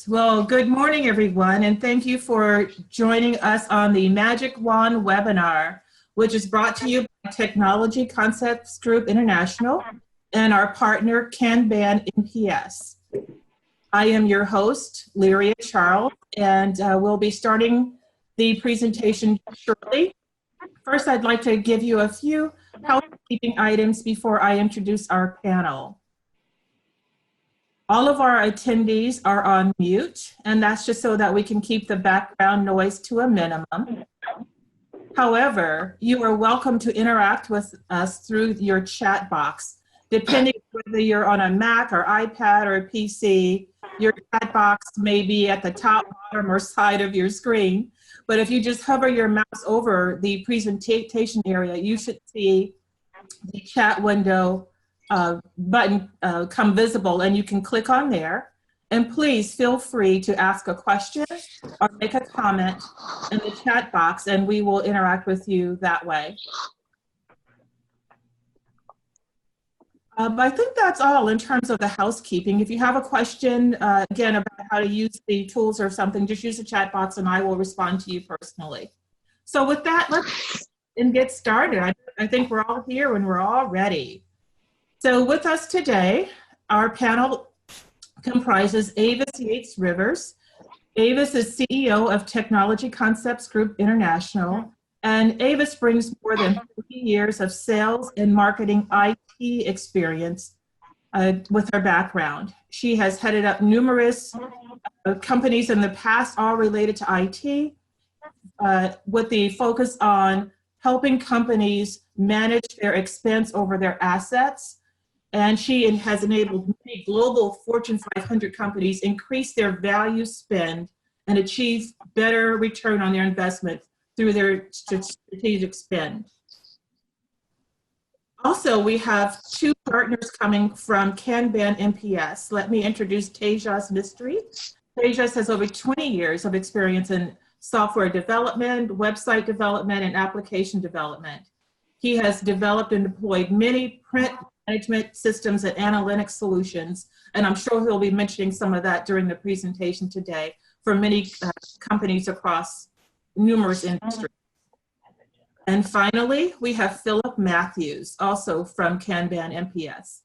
Well, good morning, everyone, and thank you for joining us on the Magic Wand webinar, which is brought to you by Technology Concepts Group International and our partner, Kanban NPS. I am your host, Lyria Charles, and we'll be starting the presentation shortly. First, I'd like to give you a few housekeeping items before I introduce our panel. All of our attendees are on mute, and that's just so that we can keep the background noise to a minimum. However, you are welcome to interact with us through your chat box. Depending whether you're on a Mac or iPad or a PC, your chat box may be at the top, bottom, or side of your screen. But if you just hover your mouse over the presentation area, you should see the chat window button come visible, and you can click on there. And please feel free to ask a question or make a comment in the chat box, and we will interact with you that way. But I think that's all in terms of the housekeeping. If you have a question, again, about how to use the tools or something, just use the chat box and I will respond to you personally. So with that, let's get started. I think we're all here and we're all ready. So with us today, our panel comprises Avis Yates Rivers. Avis is CEO of Technology Concepts Group International, and Avis brings more than 40 years of sales and marketing IT experience with her background. She has headed up numerous companies in the past, all related to IT, with the focus on helping companies manage their expense over their assets. And she has enabled many global Fortune 500 companies increase their value spend and achieve better return on their investment through their strategic spend. Also, we have two partners coming from Kanban NPS. Let me introduce Tejas Mistry. Tejas has over 20 years of experience in software development, website development, and application development. He has developed and deployed many print management systems and analytics solutions, and I'm sure he'll be mentioning some of that during the presentation today for many companies across numerous industries. And finally, we have Philip Matthews, also from Kanban NPS.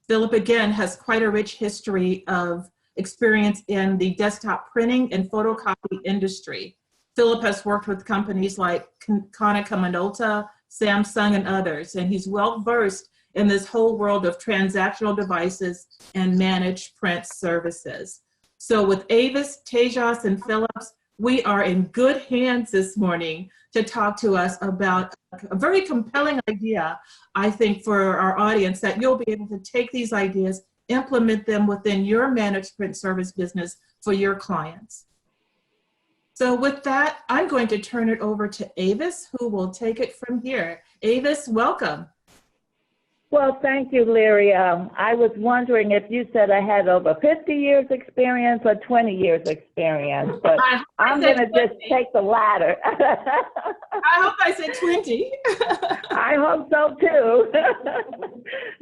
Philip, again, has quite a rich history of experience in the desktop printing and photocopy industry. Philip has worked with companies like Konica Minolta, Samsung, and others, and he's well-versed in this whole world of transactional devices and managed print services. So with Avis, Tejas, and Phillips, we are in good hands this morning to talk to us about a very compelling idea, I think, for our audience, that you'll be able to take these ideas, implement them within your managed print service business for your clients. So with that, I'm going to turn it over to Avis, who will take it from here. Avis, welcome. Well, thank you, Lyria. I was wondering if you said I had over 50 years experience or 20 years experience, but I'm going to just take the latter. I hope I said 20. I hope so, too.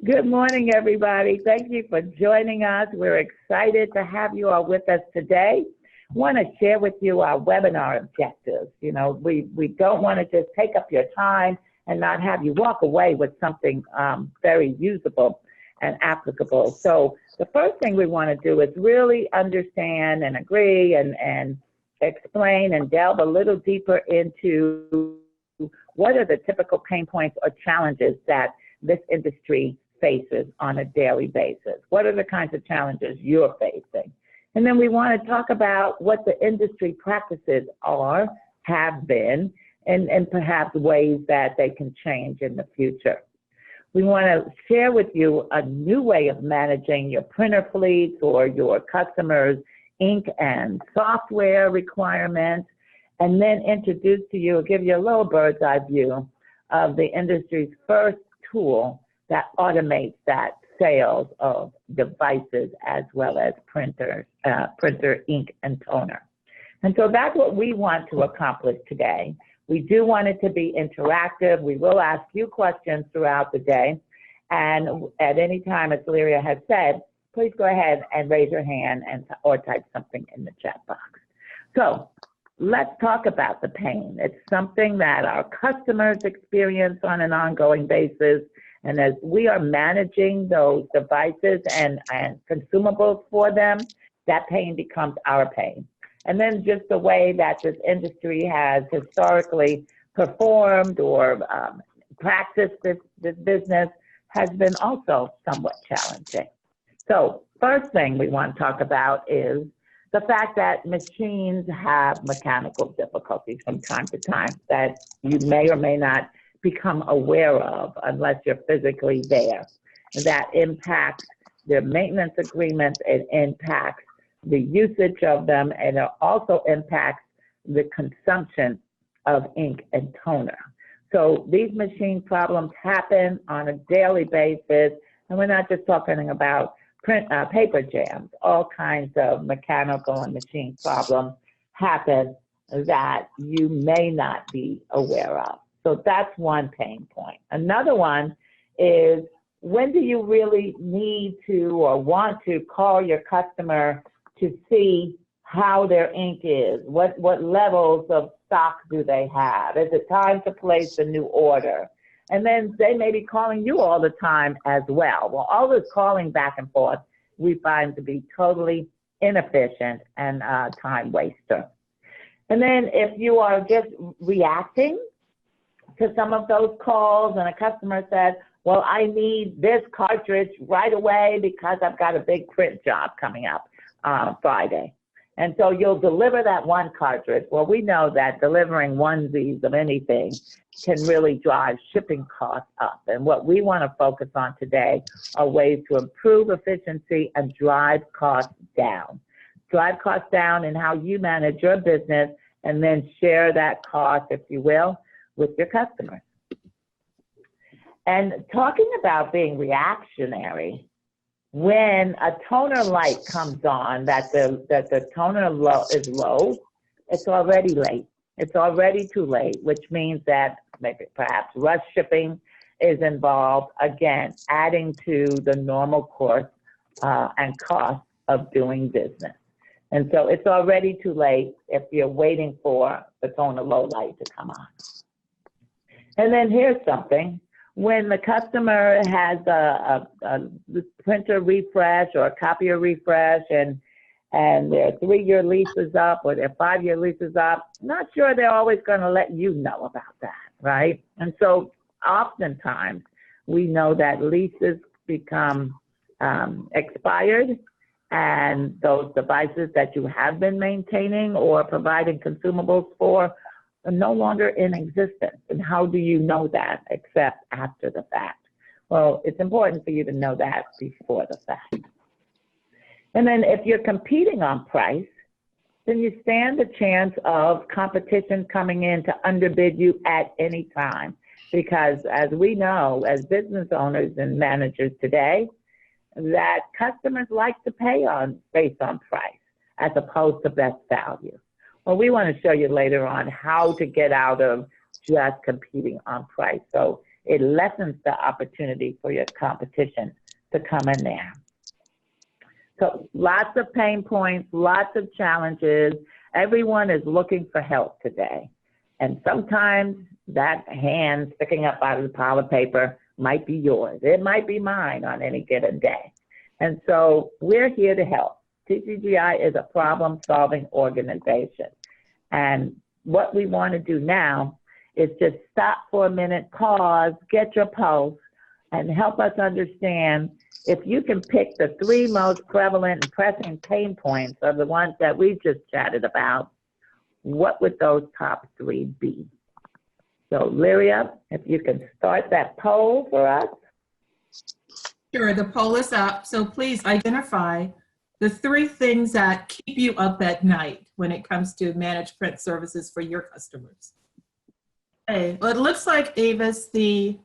Good morning, everybody. Thank you for joining us. We're excited to have you all with us today. I want to share with you our webinar objectives. You know, we don't want to just take up your time and not have you walk away with something very usable and applicable. So the first thing we want to do is really understand and agree and explain and delve a little deeper into what are the typical pain points or challenges that this industry faces on a daily basis. What are the kinds of challenges you're facing? And then we want to talk about what the industry practices are, have been, and perhaps ways that they can change in the future. We want to share with you a new way of managing your printer fleets or your customers' ink and software requirements, and then introduce to you, give you a little bird's eye view of the industry's first tool that automates that sales of devices as well as printer, ink, and toner. And so that's what we want to accomplish today. We do want it to be interactive. We will ask you questions throughout the day. And at any time, as Lyria has said, please go ahead and raise your hand or type something in the chat box. So let's talk about the pain. It's something that our customers experience on an ongoing basis. And as we are managing those devices and consumables for them, that pain becomes our pain. And then just the way that this industry has historically performed or practiced this business has been also somewhat challenging. So first thing we want to talk about is the fact that machines have mechanical difficulties from time to time that you may or may not become aware of unless you're physically there. That impacts their maintenance agreements, it impacts the usage of them, and it also impacts the consumption of ink and toner. So these machine problems happen on a daily basis, and we're not just talking about paper jams. All kinds of mechanical and machine problems happen that you may not be aware of. So that's one pain point. Another one is, when do you really need to or want to call your customer to see how their ink is? What levels of stock do they have? Is it time to place a new order? And then they may be calling you all the time as well. Well, all this calling back and forth we find to be totally inefficient and a time waster. And then if you are just reacting to some of those calls and a customer says, well, I need this cartridge right away because I've got a big print job coming up on Friday. And so you'll deliver that one cartridge. Well, we know that delivering onesies of anything can really drive shipping costs up. And what we want to focus on today are ways to improve efficiency and drive costs down. Drive costs down in how you manage your business, and then share that cost, if you will, with your customers. And talking about being reactionary, when a toner light comes on that the toner is low, it's already late. It's already too late, which means that maybe perhaps rush shipping is involved, again, adding to the normal course and cost of doing business. And so it's already too late if you're waiting for the toner low light to come on. And then here's something. When the customer has a printer refresh or a copier refresh and their 3-year lease is up or their 5-year lease is up, not sure they're always going to let you know about that, right? And so oftentimes we know that leases become expired, and those devices that you have been maintaining or providing consumables for are no longer in existence. And how do you know that except after the fact? Well, it's important for you to know that before the fact. And then if you're competing on price, then you stand a chance of competition coming in to underbid you at any time. Because as we know, as business owners and managers today, that customers like to pay based on price as opposed to best value. Well, we want to show you later on how to get out of just competing on price. So it lessens the opportunity for your competition to come in there. So lots of pain points, lots of challenges. Everyone is looking for help today. And sometimes that hand sticking up out of the pile of paper might be yours. It might be mine on any given day. And so we're here to help. TCGi is a problem-solving organization. And what we want to do now is just stop for a minute, pause, get your pulse, and help us understand if you can pick the 3 most prevalent and pressing pain points of the ones that we've just chatted about, what would those top 3 be? So Lyria, if you can start that poll for us. Sure, the poll is up. So please identify the 3 things that keep you up at night when it comes to managed print services for your customers. Okay, well, it looks like, Avis, the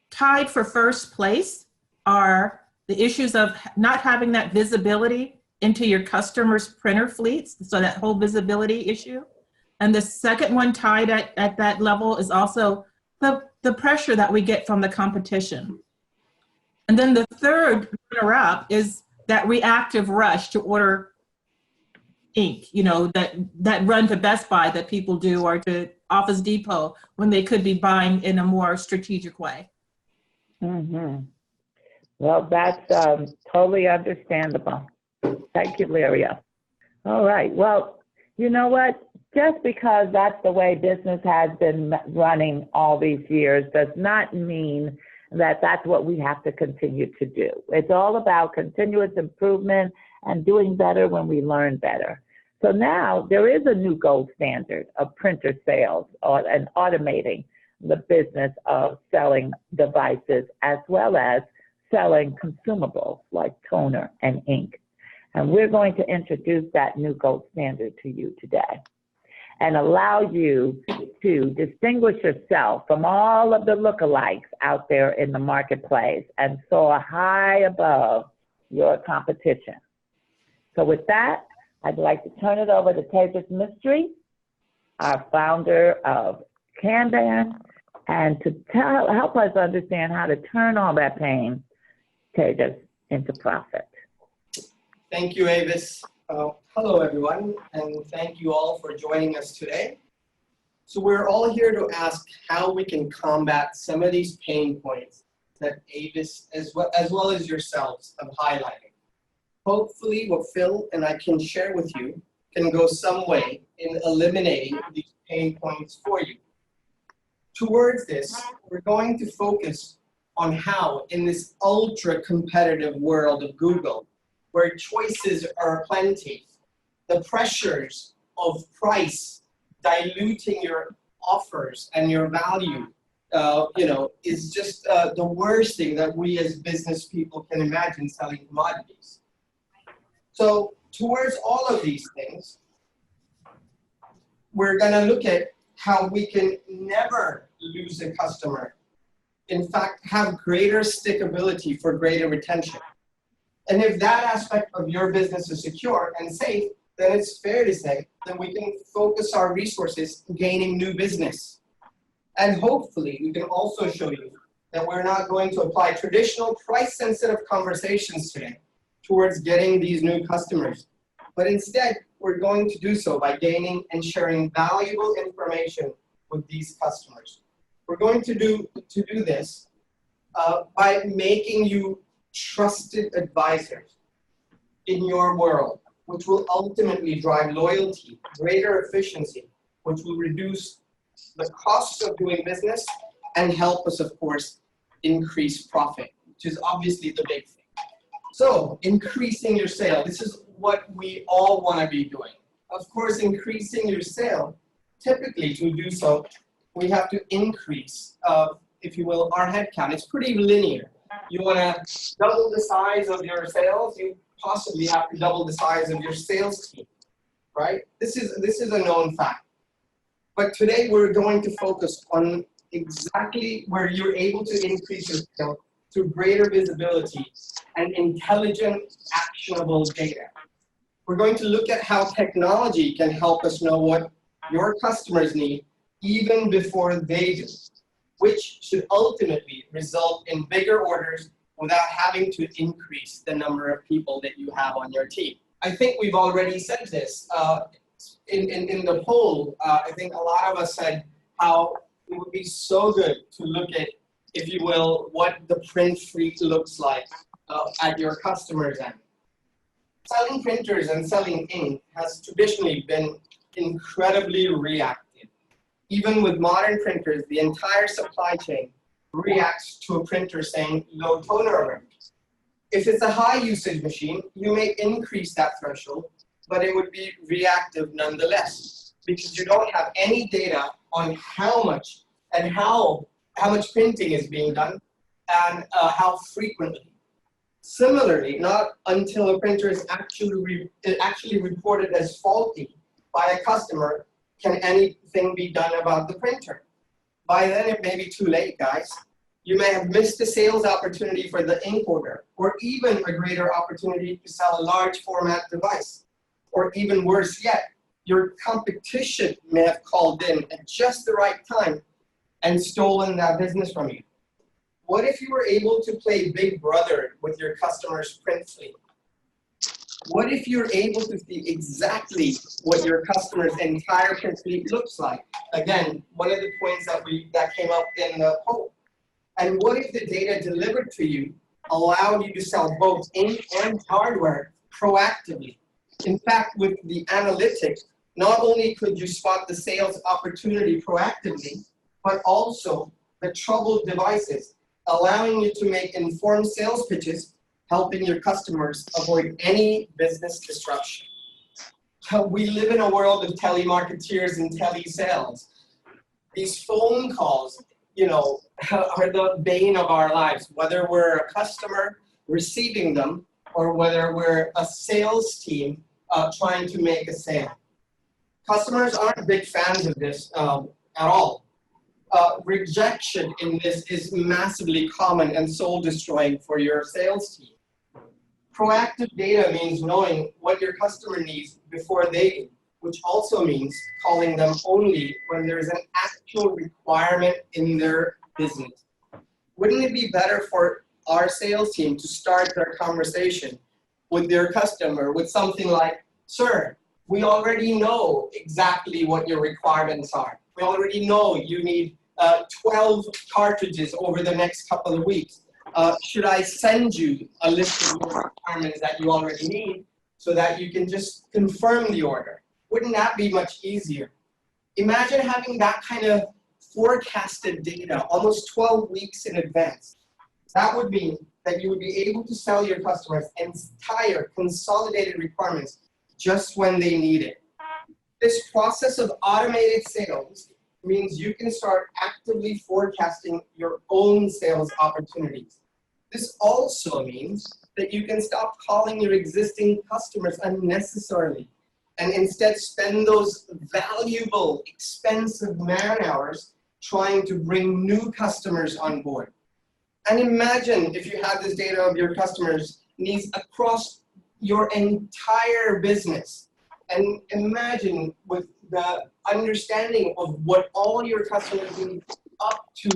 tied for first place are the issues of not having that visibility into your customers' printer fleets, so that whole visibility issue. And the second one tied at that level is also the pressure that we get from the competition. And then the third runner-up is that reactive rush to order ink, that run to Best Buy that people do, or to Office Depot, when they could be buying in a more strategic way. Mm-hmm. Well, that's totally understandable. Thank you, Lyria. All right. Well, you know what? Just because that's the way business has been running all these years does not mean that that's what we have to continue to do. It's all about continuous improvement and doing better when we learn better. So now there is a new gold standard of printer sales and automating the business of selling devices as well as selling consumables like toner and ink. And we're going to introduce that new gold standard to you today and allow you to distinguish yourself from all of the lookalikes out there in the marketplace and soar high above your competition. So with that, I'd like to turn it over to Tejas Mistry, our founder of Kanban, and to help us understand how to turn all that pain, Tejas, into profit. Thank you, Avis. Hello, everyone, and thank you all for joining us today. So we're all here to ask how we can combat some of these pain points that Avis, as well as yourselves, have highlighted. Hopefully, what Phil and I can share with you can go some way in eliminating these pain points for you. Towards this, we're going to focus on how, in this ultra-competitive world of Google, where choices are plenty, the pressures of price diluting your offers and your value, is just the worst thing that we as business people can imagine selling commodities. So towards all of these things, we're going to look at how we can never lose a customer. In fact, have greater stickability for greater retention. And if that aspect of your business is secure and safe, then it's fair to say that we can focus our resources gaining new business. And hopefully, we can also show you that we're not going to apply traditional price-sensitive conversations today towards getting these new customers. But instead, we're going to do so by gaining and sharing valuable information with these customers. We're going to do this by making you trusted advisors in your world, which will ultimately drive loyalty, greater efficiency, which will reduce the costs of doing business and help us, of course, increase profit, which is obviously the big thing. So increasing your sale, this is what we all want to be doing. Of course, increasing your sale, typically to do so, we have to increase, if you will, our headcount. It's pretty linear. You want to double the size of your sales, you possibly have to double the size of your sales team, right? This is a known fact. But today we're going to focus on exactly where you're able to increase your sales through greater visibility and intelligent, actionable data. We're going to look at how technology can help us know what your customers need even before they do, which should ultimately result in bigger orders without having to increase the number of people that you have on your team. I think we've already said this. In the poll, I think a lot of us said how it would be so good to look at, if you will, what the print freak looks like at your customer's end. Selling printers and selling ink has traditionally been incredibly reactive. Even with modern printers, the entire supply chain reacts to a printer saying low toner alert. If it's a high usage machine, you may increase that threshold, but it would be reactive nonetheless, because you don't have any data on how much and how much printing is being done and how frequently. Similarly, not until a printer is actually reported as faulty by a customer can anything be done about the printer. By then, it may be too late, guys. You may have missed a sales opportunity for the ink order, or even a greater opportunity to sell a large format device. Or even worse yet, your competition may have called in at just the right time and stolen that business from you. What if you were able to play Big Brother with your customers' print fleet? What if you're able to see exactly what your customer's entire print fleet looks like? Again, one of the points that came up in the poll. And what if the data delivered to you allowed you to sell both ink and hardware proactively? In fact, with the analytics, not only could you spot the sales opportunity proactively, but also the troubled devices, allowing you to make informed sales pitches, helping your customers avoid any business disruption. We live in a world of telemarketeers and telesales. These phone calls, are the bane of our lives, whether we're a customer receiving them or whether we're a sales team trying to make a sale. Customers aren't big fans of this at all. Rejection in this is massively common and soul destroying for your sales team. Proactive data means knowing what your customer needs before they do, which also means calling them only when there's an actual requirement in their business. Wouldn't it be better for our sales team to start their conversation with their customer with something like, "Sir, we already know exactly what your requirements are. We already know you need 12 cartridges over the next couple of weeks. Should I send you a list of your requirements that you already need so that you can just confirm the order?" Wouldn't that be much easier? Imagine having that kind of forecasted data almost 12 weeks in advance. That would mean that you would be able to sell your customers entire consolidated requirements just when they need it. This process of automated sales means you can start actively forecasting your own sales opportunities. This also means that you can stop calling your existing customers unnecessarily and instead spend those valuable, expensive man hours trying to bring new customers on board. And imagine if you had this data of your customers' needs across your entire business. And imagine with the understanding of what all your customers need up to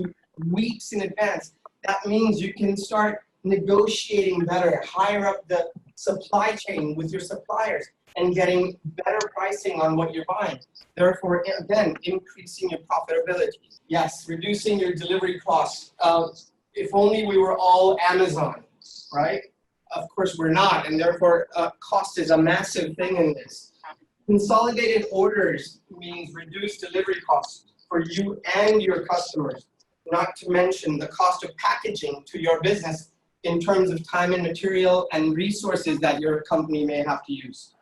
weeks in advance, that means you can start negotiating better, higher up the supply chain with your suppliers and getting better pricing on what you're buying. Therefore, again, increasing your profitability. Yes, reducing your delivery costs. If only we were all Amazon, right? Of course we're not, and therefore cost is a massive thing in this. Consolidated orders means reduced delivery costs for you and your customers, not to mention the cost of packaging to your business in terms of time and material and resources that your company may have to use.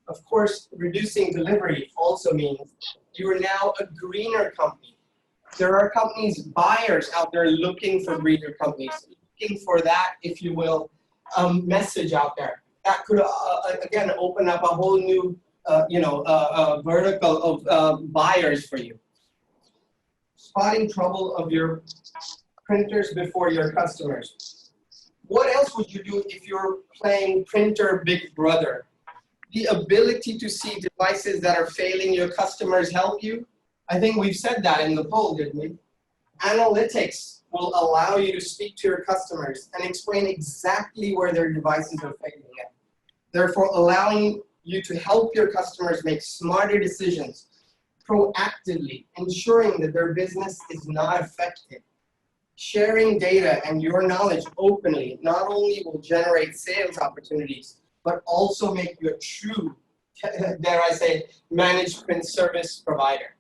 Of course, reducing delivery also means you are now a greener company. There are buyers out there looking for greener companies, looking for that, if you will, message out there. That could, again, open up a whole new vertical of buyers for you. Spotting trouble of your printers before your customers. What else would you do if you're playing printer Big Brother? The ability to see devices that are failing your customers help you? I think we've said that in the poll, didn't we? Analytics will allow you to speak to your customers and explain exactly where their devices are failing at. Therefore, allowing you to help your customers make smarter decisions proactively, ensuring that their business is not affected. Sharing data and your knowledge openly not only will generate sales opportunities, but also make you a true, dare I say, managed print service provider.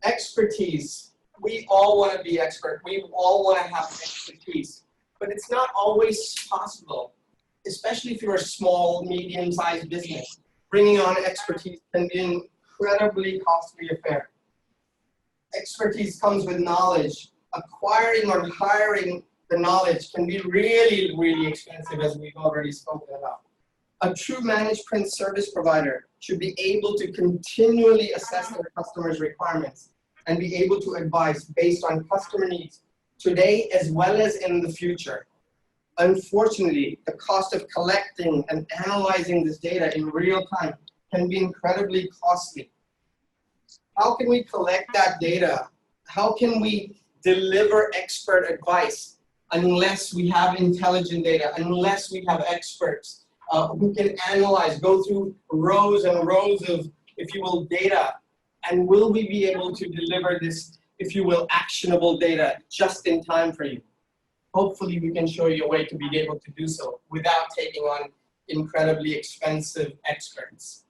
Expertise. We all want to be expert. We all want to have expertise, but it's not always possible, especially if you're a small, medium-sized business. Bringing on expertise can be an incredibly costly affair. Expertise comes with knowledge. Acquiring or hiring the knowledge can be really, really expensive, as we've already spoken about. A true managed print service provider should be able to continually assess their customers' requirements and be able to advise based on customer needs today as well as in the future. Unfortunately, the cost of collecting and analyzing this data in real time can be incredibly costly. How can we collect that data? How can we deliver expert advice unless we have intelligent data, unless we have experts who can analyze, go through rows and rows of, if you will, data, and will we be able to deliver this, if you will, actionable data just in time for you? Hopefully we can show you a way to be able to do so without taking on incredibly expensive experts.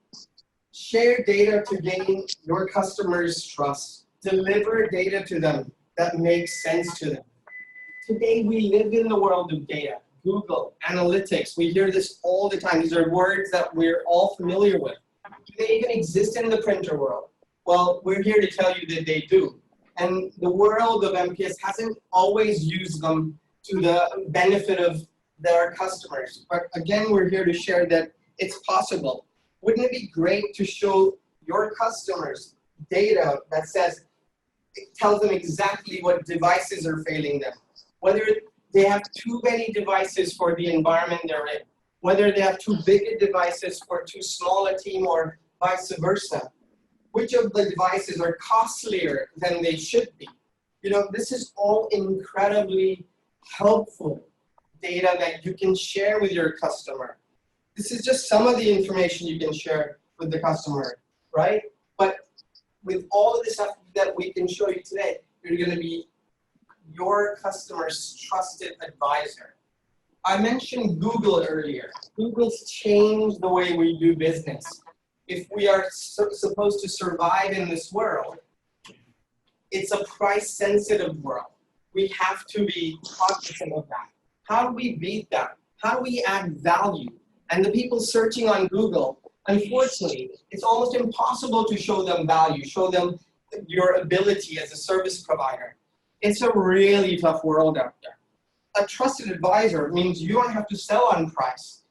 Share data to gain your customers' trust. Deliver data to them that makes sense to them. Today we live in the world of data. Google, analytics, we hear this all the time. These are words that we're all familiar with. Do they even exist in the printer world? Well, we're here to tell you that they do. And the world of MPS hasn't always used them to the benefit of their customers. But again, we're here to share that it's possible. Wouldn't it be great to show your customers data that says, it tells them exactly what devices are failing them, whether they have too many devices for the environment they're in, whether they have too big a devices for too small a team or vice versa, which of the devices are costlier than they should be. You know, this is all incredibly helpful data that you can share with your customer. This is just some of the information you can share with the customer, right? But with all of the stuff that we can show you today, you're going to be your customer's trusted advisor. I mentioned Google earlier. Google's changed the way we do business. If we are supposed to survive in this world, it's a price-sensitive world. We have to be cognizant of that. How do we beat that? How do we add value? And the people searching on Google, unfortunately, it's almost impossible to show them value, show them your ability as a service provider. It's a really tough world out there. A trusted advisor means you don't have to sell on price.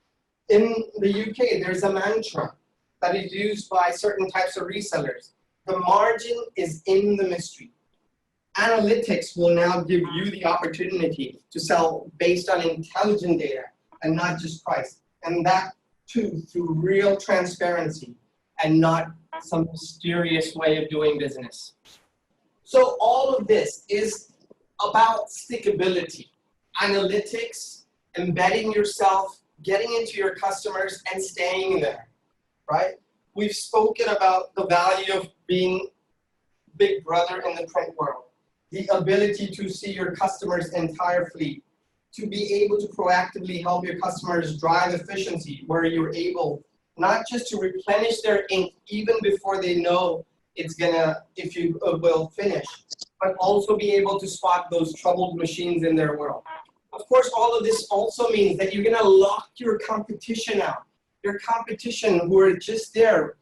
In the UK, there's a mantra that is used by certain types of resellers. The margin is in the mystery. Analytics will now give you the opportunity to sell based on intelligent data and not just price. And that too through real transparency and not some mysterious way of doing business. So all of this is about stickability. Analytics, embedding yourself, getting into your customers and staying there, right? We've spoken about the value of being big brother in the print world, the ability to see your customer's entire fleet, to be able to proactively help your customers drive efficiency where you're able not just to replenish their ink even before they know it's gonna, if you will, finish, but also be able to spot those troubled machines in their world. Of course, all of this also means that you're gonna lock your competition out. Your competition who are just there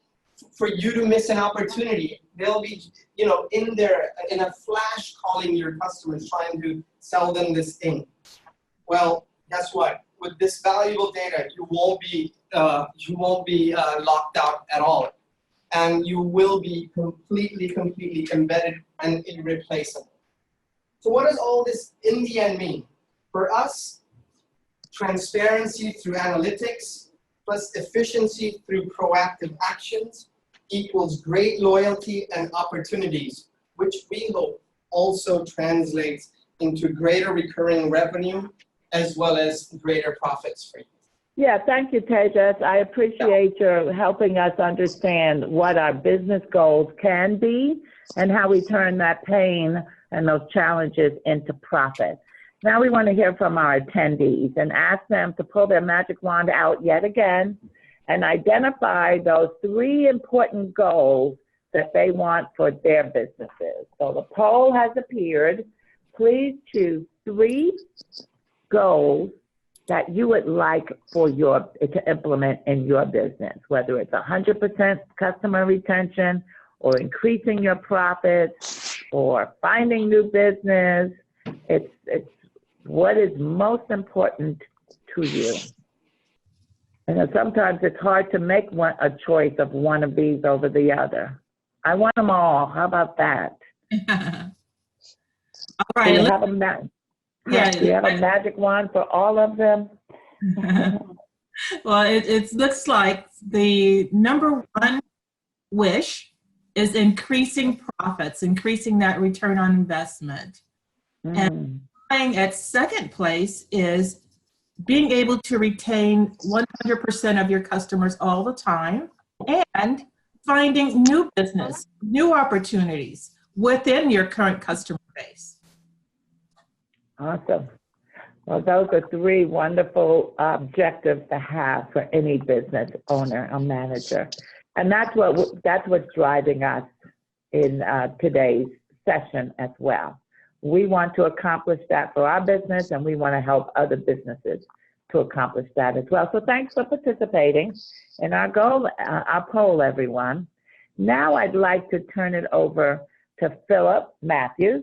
for you to miss an opportunity. They'll be, you know, in there in a flash calling your customers, trying to sell them this thing. Well, guess what? With this valuable data, you won't be locked out at all, and you will be completely embedded and irreplaceable. So what does all this in the end mean? For us, transparency through analytics plus efficiency through proactive actions equals great loyalty and opportunities, which we hope also translates into greater recurring revenue as well as greater profits for you. Yeah, thank you, Tejas. I appreciate your helping us understand what our business goals can be and how we turn that pain and those challenges into profit. Now we want to hear from our attendees and ask them to pull their magic wand out yet again and identify those 3 important goals that they want for their businesses. So the poll has appeared. Please choose 3 goals that you would like for to implement in your business, whether it's 100% customer retention or increasing your profits or finding new business. It's what is most important to you. And sometimes it's hard to make a choice of one of these over the other. I want them all. How about that? All right. Do you have them now? Yeah. Do you have a magic wand for all of them? Well, it looks like the number 1 wish is increasing profits, increasing that return on investment. And Playing at second place is being able to retain 100% of your customers all the time and finding new business, new opportunities within your current customer base. Awesome. Well, those are three wonderful objectives to have for any business owner or manager. And that's what's driving us in today's session as well. We want to accomplish that for our business, and we want to help other businesses to accomplish that as well. So thanks for participating in our poll, everyone. Now I'd like to turn it over to Philip Matthews,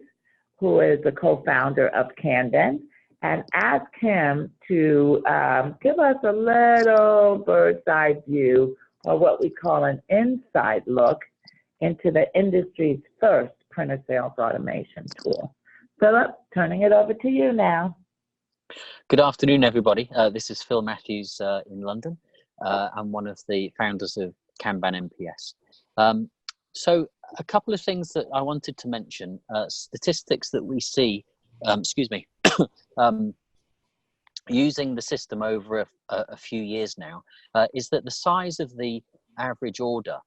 who is the co-founder of Kanban, and ask him to give us a little bird's eye view, or what we call an inside look, into the industry's first printer sales automation tool. Philip, turning it over to you now. Good afternoon, everybody. This is Phil Matthews in London. I'm one of the founders of Kanban MPS. So a couple of things that I wanted to mention, statistics that we see, using the system over a few years now, is that the size of the average order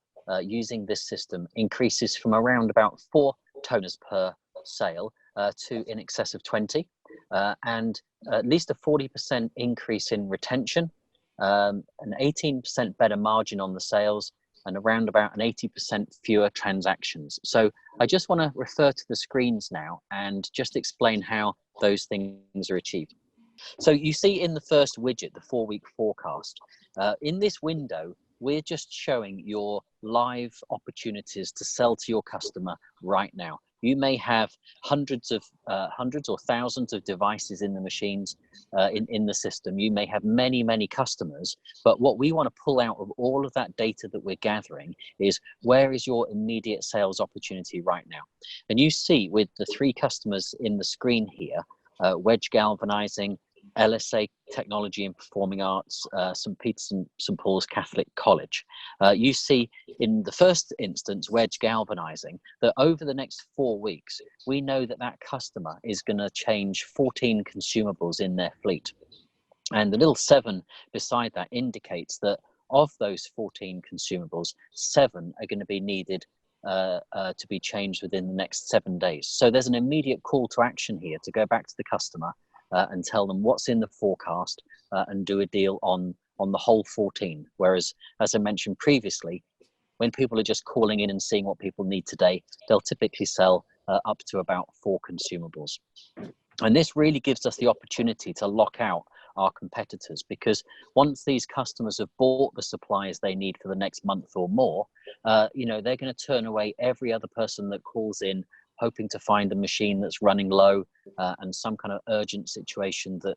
using this system increases from around about 4 toners per sale to in excess of 20, and at least a 40% increase in retention, an 18% better margin on the sales, and around about an 80% fewer transactions. So I just want to refer to the screens now and just explain how those things are achieved. So you see in the first widget, the 4-week forecast. In this window, we're just showing your live opportunities to sell to your customer right now. You may have hundreds or thousands of devices in the machines in the system. You may have many, many customers, but what we want to pull out of all of that data that we're gathering is where is your immediate sales opportunity right now? And you see with the 3 customers in the screen here, Wedge Galvanizing, LSA Technology and Performing Arts, St. Peter's and St. Paul's Catholic College. You see in the first instance, Wedge Galvanizing, that over the next 4 weeks, we know that that customer is going to change 14 consumables in their fleet. And the little 7 beside that indicates that of those 14 consumables, 7 are going to be needed to be changed within the next 7 days. So there's an immediate call to action here to go back to the customer and tell them what's in the forecast and do a deal on the whole 14. Whereas, as I mentioned previously, when people are just calling in and seeing what people need today, they'll typically sell up to about 4 consumables. And this really gives us the opportunity to lock out our competitors, because once these customers have bought the supplies they need for the next month or more, they're going to turn away every other person that calls in hoping to find a machine that's running low and some kind of urgent situation that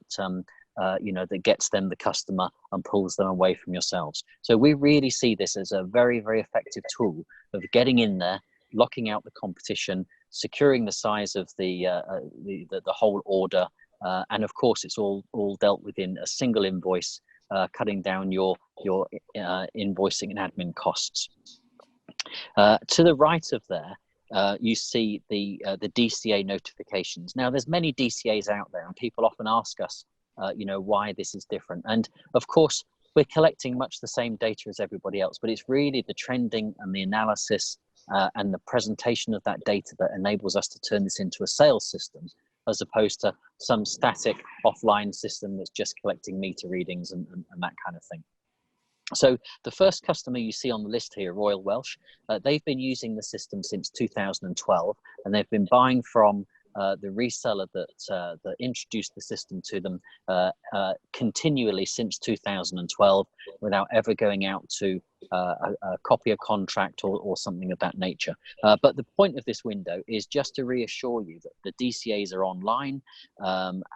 that gets them the customer and pulls them away from yourselves. So we really see this as a very, very effective tool of getting in there, locking out the competition, securing the size of the whole order, and of course it's all dealt within a single invoice, cutting down your invoicing and admin costs. To the right of there, you see the DCA notifications. Now, there's many DCAs out there, and people often ask us, why this is different. And of course, we're collecting much the same data as everybody else, but it's really the trending and the analysis and the presentation of that data that enables us to turn this into a sales system, as opposed to some static offline system that's just collecting meter readings and that kind of thing. So the first customer you see on the list here, Royal Welsh, they've been using the system since 2012, and they've been buying from the reseller that introduced the system to them continually since 2012, without ever going out to copy a contract or something of that nature. But the point of this window is just to reassure you that the DCAs are online,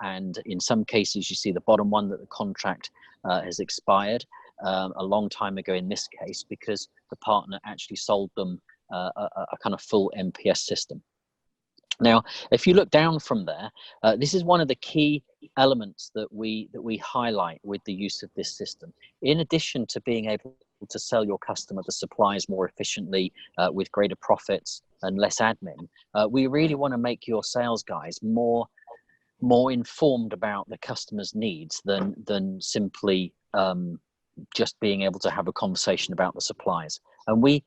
and in some cases you see the bottom one that the contract has expired a long time ago in this case, because the partner actually sold them a kind of full MPS system. Now, if you look down from there, this is one of the key elements that we highlight with the use of this system. In addition to being able to sell your customer the supplies more efficiently with greater profits and less admin, we really want to make your sales guys more more informed about the customer's needs than simply just being able to have a conversation about the supplies. And we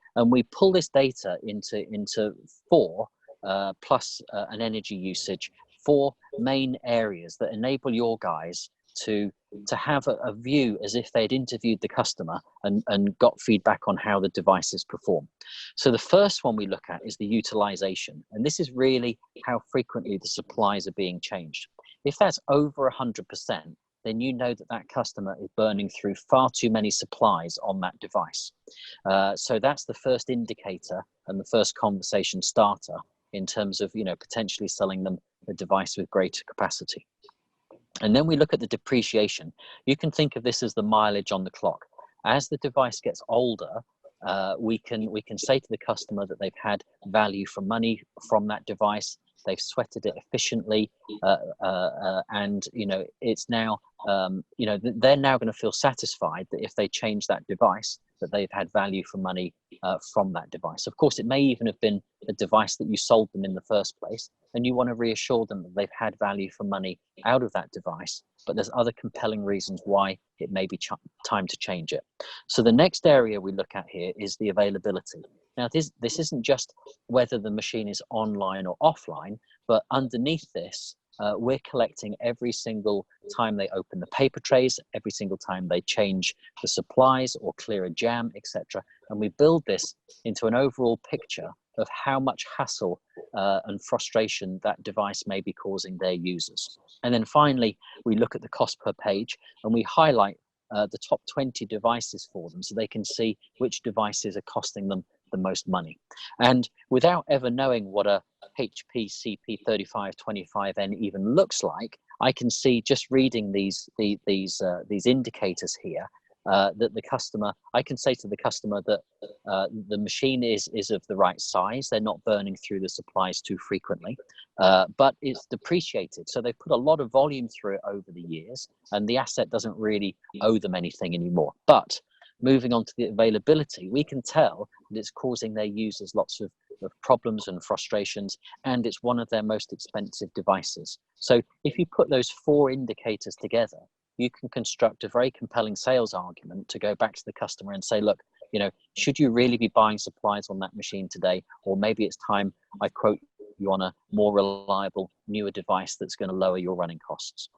pull this data into four plus an energy usage, four main areas that enable your guys to have a view as if they'd interviewed the customer and got feedback on how the devices perform. So the first one we look at is the utilization, and this is really how frequently the supplies are being changed. If that's over 100%, then you know that that customer is burning through far too many supplies on that device. So that's the first indicator and the first conversation starter in terms of, potentially selling them a device with greater capacity. And then we look at the depreciation. You can think of this as the mileage on the clock. As the device gets older, we can say to the customer that they've had value for money from that device. They've sweated it efficiently, and it's now they're now going to feel satisfied that if they change that device, that they've had value for money from that device. Of course, it may even have been a device that you sold them in the first place, and you want to reassure them that they've had value for money out of that device, but there's other compelling reasons why it may be time to change it. So the next area we look at here is the availability. Now, this isn't just whether the machine is online or offline, but underneath this, we're collecting every single time they open the paper trays, every single time they change the supplies or clear a jam, etc. And we build this into an overall picture of how much hassle and frustration that device may be causing their users. And then finally, we look at the cost per page and we highlight the top 20 devices for them so they can see which devices are costing them the most money. And without ever knowing what a HP CP3525N even looks like, I can see just reading these indicators here that the customer, I can say to the customer that the machine is of the right size. They're not burning through the supplies too frequently, but it's depreciated. So they've put a lot of volume through it over the years, and the asset doesn't really owe them anything anymore. But moving on to the availability, we can tell that it's causing their users lots of problems and frustrations, and it's one of their most expensive devices. So if you put those four indicators together, you can construct a very compelling sales argument to go back to the customer and say, look, should you really be buying supplies on that machine today? Or maybe it's time I quote you on a more reliable, newer device that's going to lower your running costs.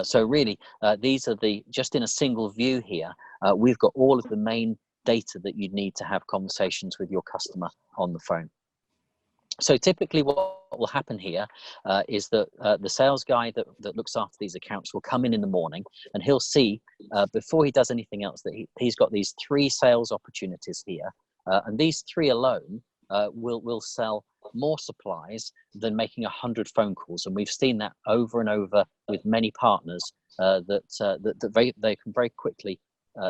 So really, these are just in a single view here, we've got all of the main data that you need to have conversations with your customer on the phone. So typically what will happen here is that the sales guy that looks after these accounts will come in the morning, and he'll see, before he does anything else, that he's got these 3 sales opportunities here. And these 3 alone will sell more supplies than making 100 phone calls. And we've seen that over and over with many partners that they can very quickly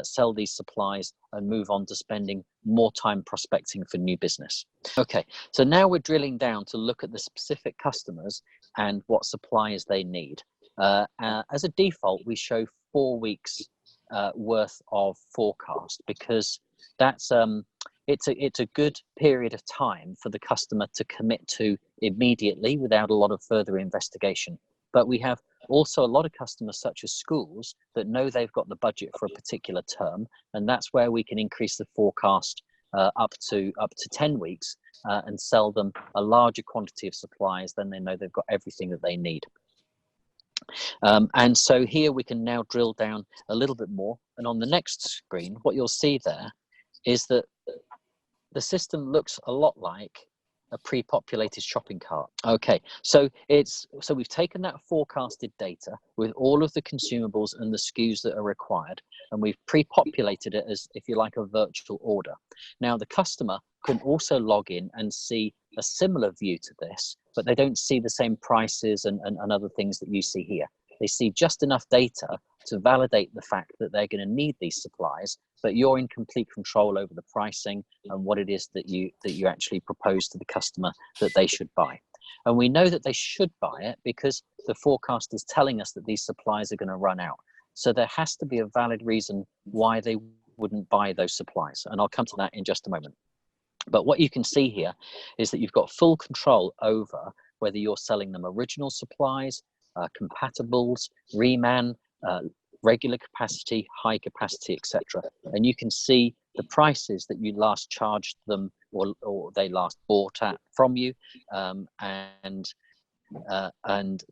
sell these supplies and move on to spending more time prospecting for new business. Okay, so now we're drilling down to look at the specific customers and what supplies they need. As a default, we show 4 weeks worth of forecast, because that's it's a good period of time for the customer to commit to immediately without a lot of further investigation. But we have also a lot of customers, such as schools, that know they've got the budget for a particular term, and that's where we can increase the forecast up to 10 weeks and sell them a larger quantity of supplies. Then they know they've got everything that they need. And so here we can now drill down a little bit more. And on the next screen, what you'll see there is that the system looks a lot like a pre-populated shopping cart. Okay, so we've taken that forecasted data with all of the consumables and the SKUs that are required, and we've pre-populated it as, if you like, a virtual order. Now the customer can also log in and see a similar view to this, but they don't see the same prices and other things that you see here. They see just enough data to validate the fact that they're going to need these supplies, but you're in complete control over the pricing and what it is that you actually propose to the customer that they should buy. And we know that they should buy it because the forecast is telling us that these supplies are going to run out. So there has to be a valid reason why they wouldn't buy those supplies. And I'll come to that in just a moment. But what you can see here is that you've got full control over whether you're selling them original supplies, compatibles, reman, regular capacity, high capacity, etc. And you can see the prices that you last charged them or they last bought at from you, and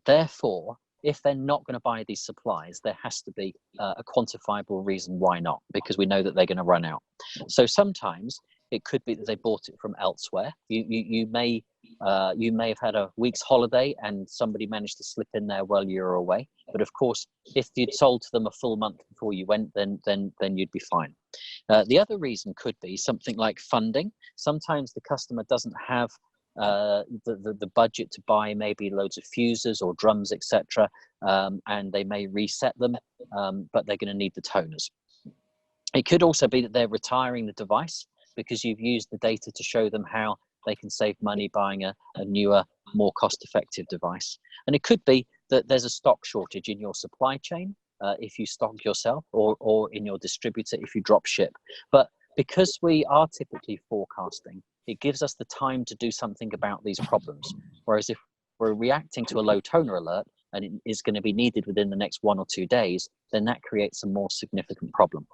therefore, if they're not going to buy these supplies, there has to be a quantifiable reason why not, because we know that they're going to run out. So sometimes it could be that they bought it from elsewhere. You may have had a week's holiday and somebody managed to slip in there while you were away. But of course, if you'd sold to them a full month before you went, then you'd be fine. The other reason could be something like funding. Sometimes the customer doesn't have the budget to buy maybe loads of fuses or drums, etc., and they may reset them, but they're going to need the toners. It could also be that they're retiring the device because you've used the data to show them how they can save money buying a newer, more cost-effective device. And it could be that there's a stock shortage in your supply chain if you stock yourself, or in your distributor if you drop ship. But because we are typically forecasting, it gives us the time to do something about these problems. Whereas if we're reacting to a low toner alert and it is going to be needed within the next 1 or 2 days, then that creates a more significant problem.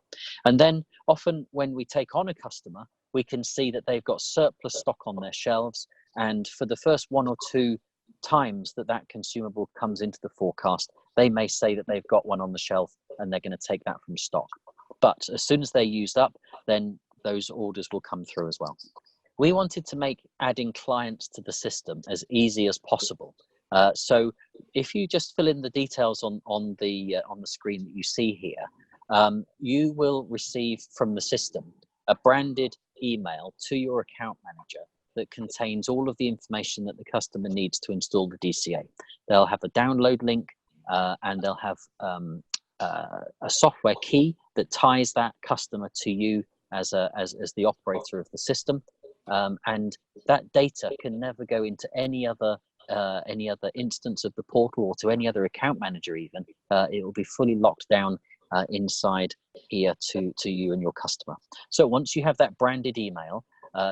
And then often when we take on a customer, we can see that they've got surplus stock on their shelves. And for the first 1 or 2 times that consumable comes into the forecast, they may say that they've got one on the shelf and they're going to take that from stock. But as soon as they're used up, then those orders will come through as well. We wanted to make adding clients to the system as easy as possible. So if you just fill in the details on the screen that you see here, you will receive from the system a branded email to your account manager that contains all of the information that the customer needs to install the DCA. They'll have a download link, and they'll have a software key that ties that customer to you as the operator of the system. And that data can never go into any other instance of the portal or to any other account manager even. It will be fully locked down inside here to you and your customer. So once you have that branded email,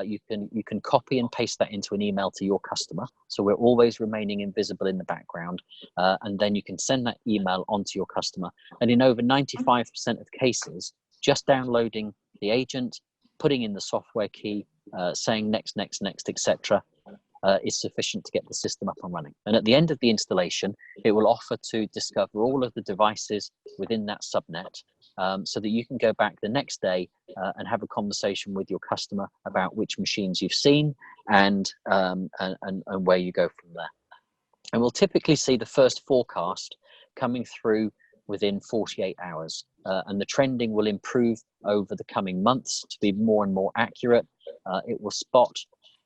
you can copy and paste that into an email to your customer. So we're always remaining invisible in the background. And then you can send that email onto your customer. And in over 95% of cases, just downloading the agent, putting in the software key, saying next, etc., is sufficient to get the system up and running. And at the end of the installation, it will offer to discover all of the devices within that subnet, so that you can go back the next day and have a conversation with your customer about which machines you've seen and where you go from there. And we'll typically see the first forecast coming through within 48 hours. And the trending will improve over the coming months to be more and more accurate. It will spot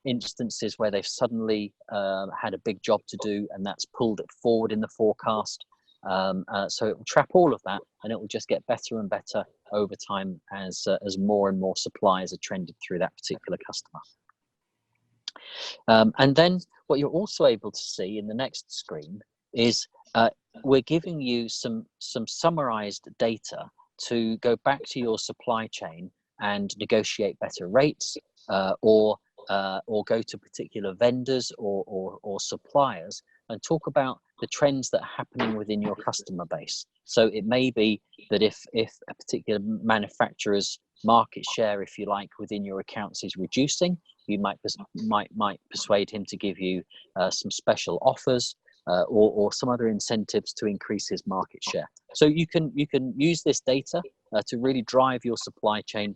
instances where they've suddenly had a big job to do, and that's pulled it forward in the forecast. So it will trap all of that, and it will just get better and better over time as more and more supplies are trended through that particular customer. And then what you're also able to see in the next screen is we're giving you some summarized data to go back to your supply chain and negotiate better rates, or go to particular vendors or suppliers and talk about the trends that are happening within your customer base. So it may be that if a particular manufacturer's market share, if you like, within your accounts is reducing, you might persuade him to give you some special offers, or some other incentives to increase his market share. So you can use this data to really drive your supply chain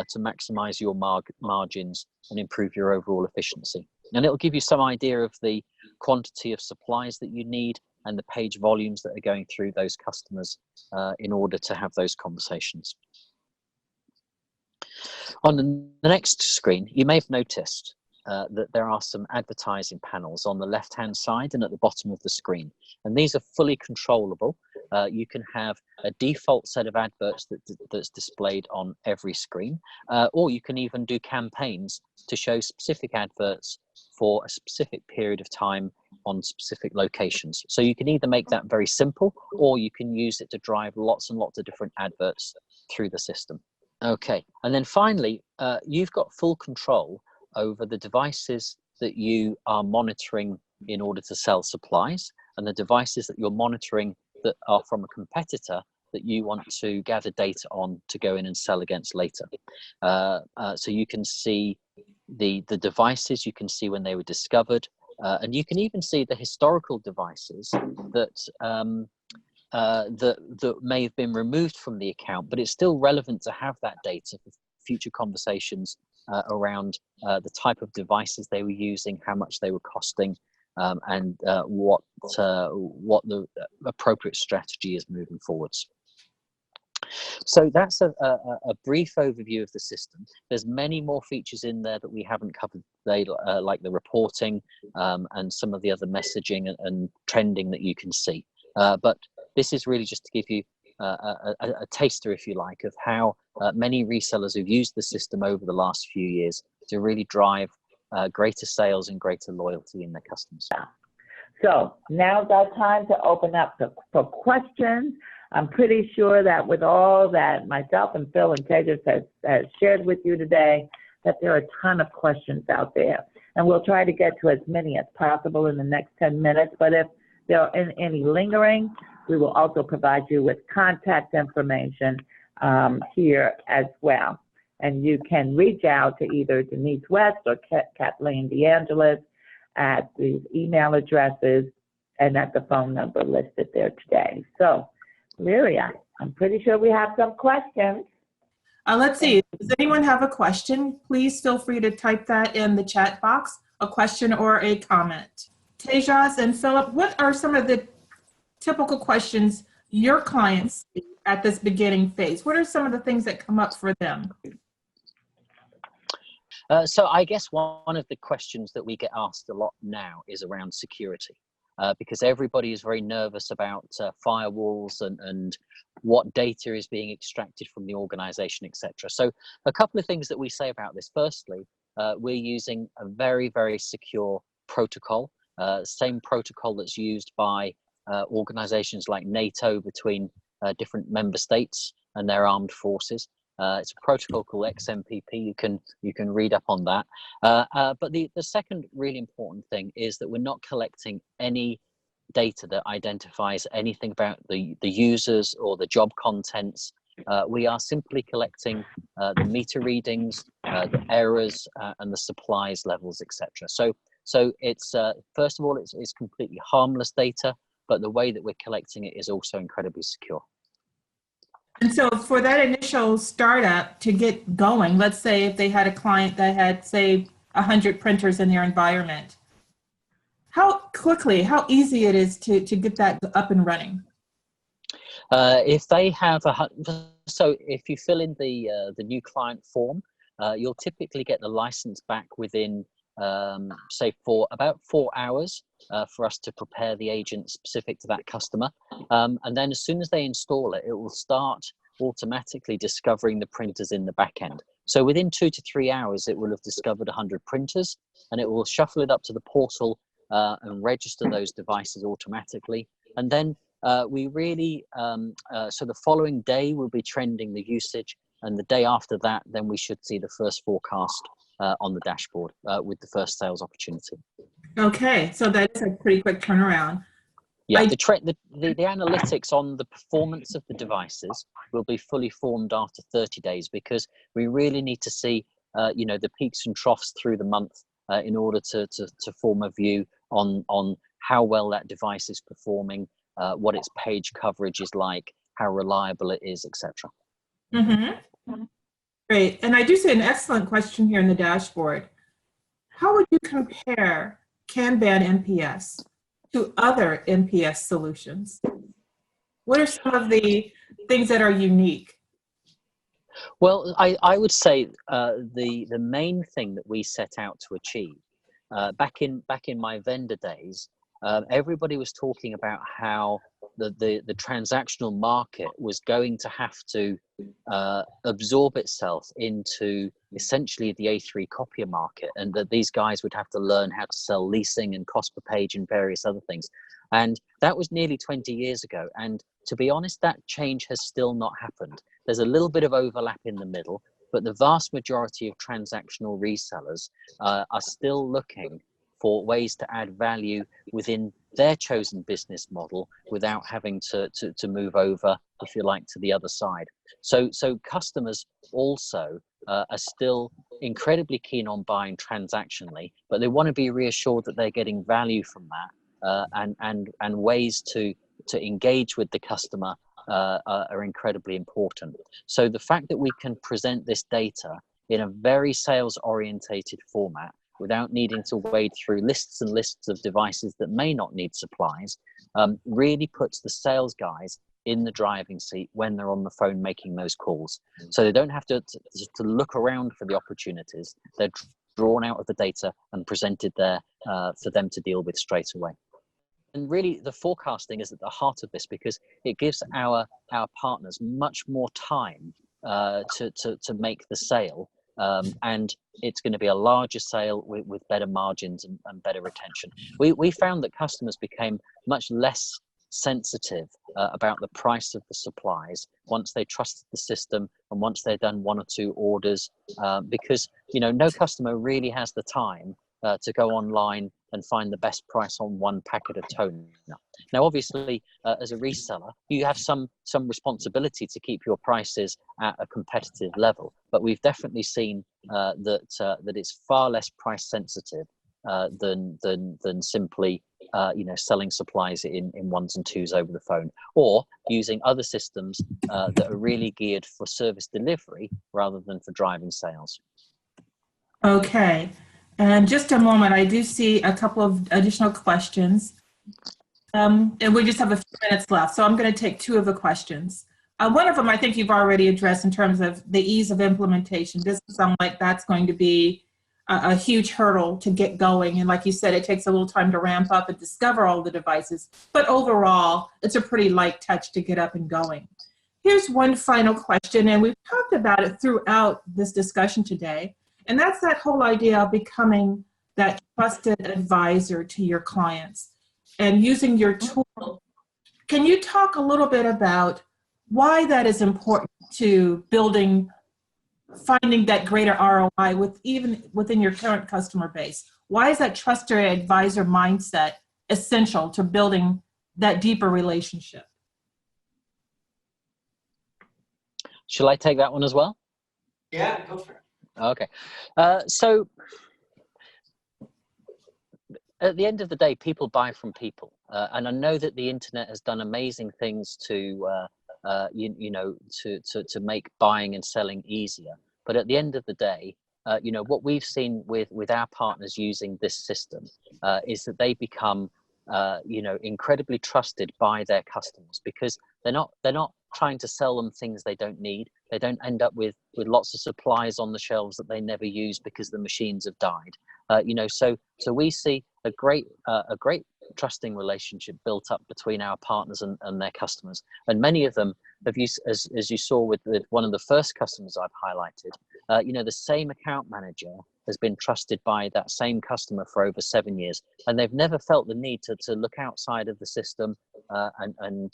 to maximize your margins and improve your overall efficiency. And it'll give you some idea of the quantity of supplies that you need and the page volumes that are going through those customers in order to have those conversations. On the next screen, you may have noticed that there are some advertising panels on the left-hand side and at the bottom of the screen. And these are fully controllable. You can have a default set of adverts that's displayed on every screen, or you can even do campaigns to show specific adverts for a specific period of time on specific locations. So you can either make that very simple, or you can use it to drive lots and lots of different adverts through the system. Okay, and then finally, you've got full control over the devices that you are monitoring in order to sell supplies. and the devices that you're monitoring that are from a competitor that you want to gather data on to go in and sell against later. So you can see the devices, you can see when they were discovered, and you can even see the historical devices that that may have been removed from the account, but it's still relevant to have that data for future conversations around the type of devices they were using, how much they were costing, and what the appropriate strategy is moving forwards. So that's a brief overview of the system. There's many more features in there that we haven't covered today, like the reporting and some of the other messaging and trending that you can see. But this is really just to give you a taster, if you like, of how many resellers who've used the system over the last few years to really drive greater sales and greater loyalty in their customers. So now's our time to open up for questions. I'm pretty sure that with all that myself and Phil and Tejas has shared with you today, that there are a ton of questions out there. And we'll try to get to as many as possible in the next 10 minutes. But if there are any lingering, we will also provide you with contact information here as well. And you can reach out to either Denise West or Kathleen DeAngelis at these email addresses and at the phone number listed there today. So, Lyria, I'm pretty sure we have some questions. Let's see. Does anyone have a question? Please feel free to type that in the chat box, a question or a comment. Tejas and Philip, what are some of the typical questions your clients see at this beginning phase? What are some of the things that come up for them? So I guess one of the questions that we get asked a lot now is around security. Because everybody is very nervous about firewalls and what data is being extracted from the organization, etc. So a couple of things that we say about this. Firstly, we're using a very, very secure protocol, same protocol that's used by organizations like NATO between different member states and their armed forces. It's a protocol called XMPP. You can read up on that. But the second really important thing is that we're not collecting any data that identifies anything about the users or the job contents. We are simply collecting the meter readings, the errors, and the supplies levels, etc. So it's first of all, it's completely harmless data, but the way that we're collecting it is also incredibly secure. And so for that initial startup to get going, let's say if they had a client that had, say, 100 printers in their environment, how quickly, how easy it is to get that up and running? If they have so if you fill in the new client form, you'll typically get the license back within say for about 4 hours for us to prepare the agent specific to that customer. And then as soon as they install it, it will start automatically discovering the printers in the back end. So within 2 to 3 hours, it will have discovered 100 printers, and it will shuffle it up to the portal and register those devices automatically. And then we really, so the following day we'll be trending the usage, and the day after that, then we should see the first forecast on the dashboard with the first sales opportunity. Okay, so that's a pretty quick turnaround. Yeah, the analytics on the performance of the devices will be fully formed after 30 days because we really need to see, you know, the peaks and troughs through the month in order to form a view on how well that device is performing, what its page coverage is like, how reliable it is, etc. Mm-hmm. Great, and I do see an excellent question here in the dashboard. How would you compare Kanban NPS to other NPS solutions? What are some of the things that are unique? Well, I would say the main thing that we set out to achieve back in my vendor days, everybody was talking about how the transactional market was going to have to absorb itself into essentially the A3 copier market, and that these guys would have to learn how to sell leasing and cost per page and various other things. And that was nearly 20 years ago. And to be honest, that change has still not happened. There's a little bit of overlap in the middle, but the vast majority of transactional resellers are still looking for ways to add value within their chosen business model without having to move over, if you like, to the other side. So customers also are still incredibly keen on buying transactionally, but they want to be reassured that they're getting value from that, and ways to engage with the customer are incredibly important. So the fact that we can present this data in a very sales orientated format without needing to wade through lists and lists of devices that may not need supplies, really puts the sales guys in the driving seat when they're on the phone making those calls. So they don't have to look around for the opportunities. They're drawn out of the data and presented there for them to deal with straight away. And really, the forecasting is at the heart of this, because it gives our partners much more time to make the sale, and it's going to be a larger sale with better margins and better retention. We found that customers became much less sensitive about the price of the supplies once they trusted the system and once they've done one or two orders, because no customer really has the time to go online and find the best price on one packet of toner. Now, obviously, as a reseller, you have some responsibility to keep your prices at a competitive level, but we've definitely seen that it's far less price sensitive than simply selling supplies in ones and twos over the phone, or using other systems that are really geared for service delivery rather than for driving sales. Okay. And just a moment, I do see a couple of additional questions. And we just have a few minutes left, so I'm going to take two of the questions. One of them I think you've already addressed in terms of the ease of implementation. Doesn't sound like that's going to be a huge hurdle to get going. And like you said, it takes a little time to ramp up and discover all the devices. But overall, it's a pretty light touch to get up and going. Here's one final question, and we've talked about it throughout this discussion today. And that's that whole idea of becoming that trusted advisor to your clients and using your tool. Can you talk a little bit about why that is important to finding that greater ROI even within your current customer base? Why is that trusted advisor mindset essential to building that deeper relationship? Shall I take that one as well? Yeah, go for it. Okay. So at the end of the day, people buy from people. And I know that the internet has done amazing things to make buying and selling easier. But at the end of the day, what we've seen with our partners using this system is that they become, incredibly trusted by their customers, because they're not trying to sell them things they don't need. They don't end up with lots of supplies on the shelves that they never use because the machines have died. So we see a great trusting relationship built up between our partners and their customers. And many of them have used, as you saw with one of the first customers I've highlighted, the same account manager has been trusted by that same customer for over 7 years, and they've never felt the need to look outside of the system and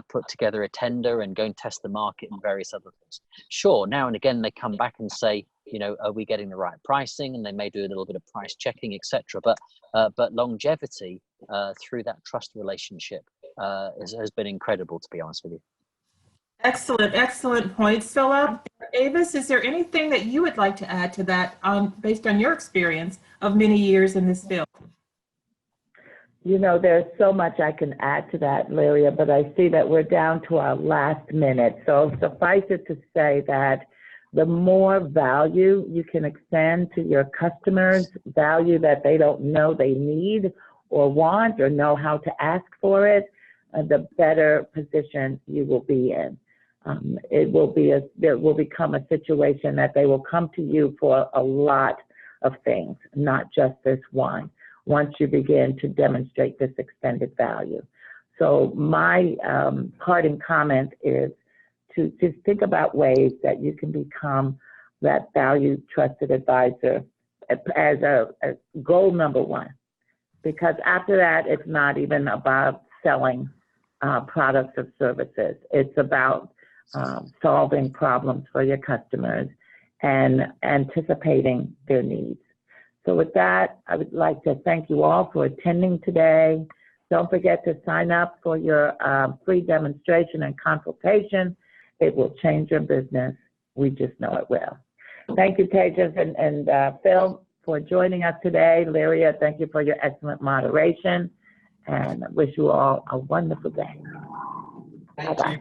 put together a tender and go and test the market and various other things. Sure, now and again they come back and say, are we getting the right pricing? And they may do a little bit of price checking, etc. But longevity through that trust relationship has been incredible, to be honest with you. Excellent points, Philip. Avis, is there anything that you would like to add to that based on your experience of many years in this field? There's so much I can add to that, Lyria, but I see that we're down to our last minute. So suffice it to say that the more value you can extend to your customers, value that they don't know they need or want or know how to ask for it, the better position you will be in. It will become a situation that they will come to you for a lot of things, not just this one, once you begin to demonstrate this extended value. So my parting comment is to just think about ways that you can become that valued trusted advisor as a goal number one, because after that, it's not even about selling products or services. It's about solving problems for your customers and anticipating their needs. So with that, I would like to thank you all for attending today. Don't forget to sign up for your free demonstration and consultation. It will change your business. We just know it will. Thank you, Tejas and Phil, for joining us today. Lyria, thank you for your excellent moderation, and I wish you all a wonderful day. Thank Bye-bye. you.